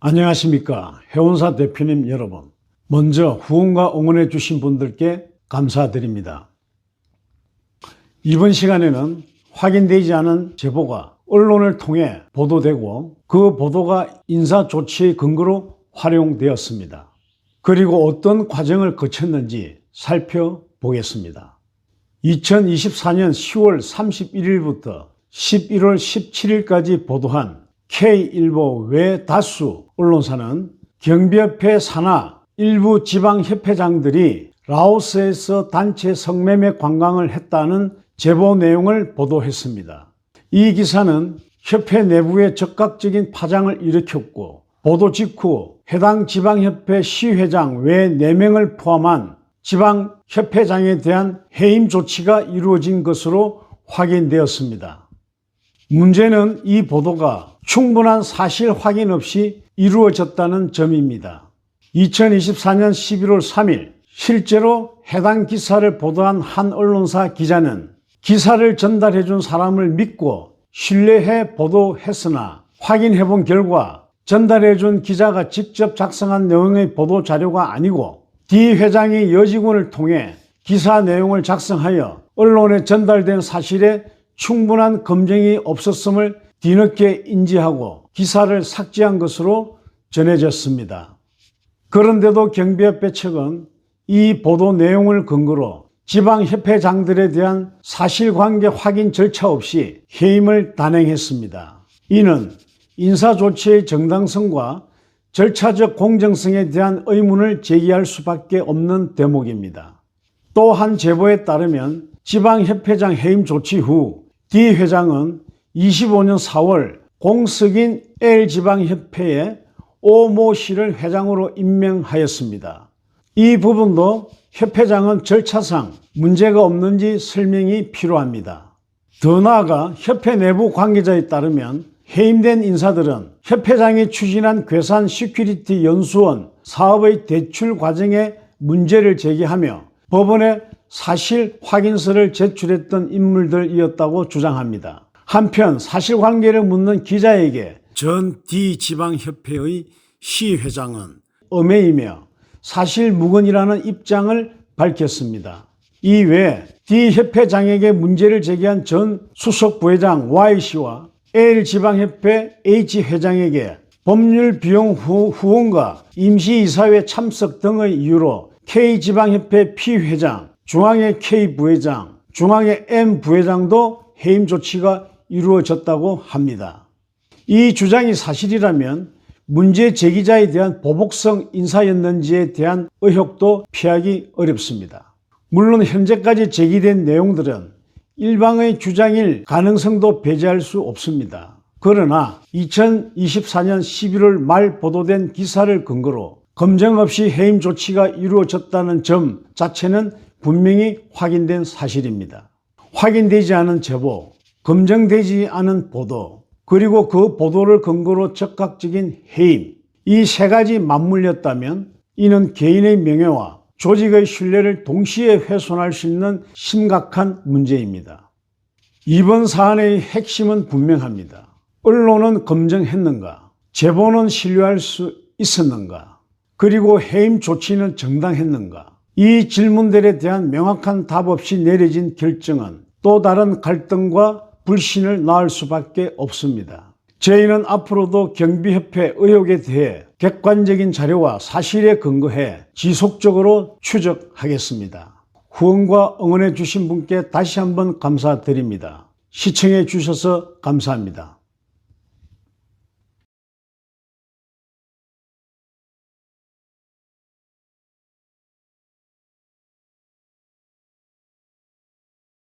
안녕하십니까. 해운사 대표님 여러분. 먼저 후원과 응원해 주신 분들께 감사드립니다. 이번 시간에는 확인되지 않은 제보가 언론을 통해 보도되고 그 보도가 인사조치의 근거로 활용되었습니다. 그리고 어떤 과정을 거쳤는지 살펴보겠습니다. 2024년 10월 31일부터 11월 17일까지 보도한 K일보 외 다수 언론사는 경비협회 산하 일부 지방협회장들이 라오스에서 단체 성매매 관광을 했다는 제보 내용을 보도했습니다. 이 기사는 협회 내부에 적극적인 파장을 일으켰고 보도 직후 해당 지방협회 시회장 외 4명을 포함한 지방협회장에 대한 해임 조치가 이루어진 것으로 확인되었습니다. 문제는 이 보도가 충분한 사실 확인 없이 이루어졌다는 점입니다. 2024년 11월 3일 실제로 해당 기사를 보도한 한 언론사 기자는 기사를 전달해준 사람을 믿고 신뢰해 보도했으나 확인해본 결과 전달해준 기자가 직접 작성한 내용의 보도 자료가 아니고 D 회장이 여직원을 통해 기사 내용을 작성하여 언론에 전달된 사실에 충분한 검증이 없었음을 뒤늦게 인지하고 기사를 삭제한 것으로 전해졌습니다. 그런데도 경비협회 측은 이 보도 내용을 근거로 지방협회장들에 대한 사실관계 확인 절차 없이 해임을 단행했습니다. 이는 인사조치의 정당성과 절차적 공정성에 대한 의문을 제기할 수밖에 없는 대목입니다. 또 한 제보에 따르면 지방협회장 해임 조치 후 D 회장은 25년 4월 공석인 L지방협회에 오모 씨를 회장으로 임명하였습니다. 이 부분도 협회장은 절차상 문제가 없는지 설명이 필요합니다. 더 나아가 협회 내부 관계자에 따르면 해임된 인사들은 협회장이 추진한 괴산 시큐리티 연수원 사업의 대출 과정에 문제를 제기하며 법원에 사실 확인서를 제출했던 인물들이었다고 주장합니다. 한편 사실관계를 묻는 기자에게 전 D지방협회의 시회장은 엄해이며 사실무근이라는 입장을 밝혔습니다. 이외에 D협회장에게 문제를 제기한 전 수석부회장 Y씨와 L지방협회 H회장에게 법률 비용 후원과 임시이사회 참석 등의 이유로 K지방협회 P회장, 중앙회 K부회장, 중앙회 M부회장도 해임 조치가 이루어졌다고 합니다. 이 주장이 사실이라면 문제 제기자에 대한 보복성 인사였는지에 대한 의혹도 피하기 어렵습니다. 물론 현재까지 제기된 내용들은 일방의 주장일 가능성도 배제할 수 없습니다. 그러나 2024년 11월 말 보도된 기사를 근거로 검증 없이 해임 조치가 이루어졌다는 점 자체는 분명히 확인된 사실입니다. 확인되지 않은 제보, 검증되지 않은 보도, 그리고 그 보도를 근거로 적극적인 해임, 이 세 가지 맞물렸다면 이는 개인의 명예와 조직의 신뢰를 동시에 훼손할 수 있는 심각한 문제입니다. 이번 사안의 핵심은 분명합니다. 언론은 검증했는가? 제보는 신뢰할 수 있었는가? 그리고 해임 조치는 정당했는가? 이 질문들에 대한 명확한 답 없이 내려진 결정은 또 다른 갈등과 불신을 낳을 수밖에 없습니다. 저희는 앞으로도 경비협회 의혹에 대해 객관적인 자료와 사실에 근거해 지속적으로 추적하겠습니다. 후원과 응원해 주신 분께 다시 한번 감사드립니다. 시청해 주셔서 감사합니다.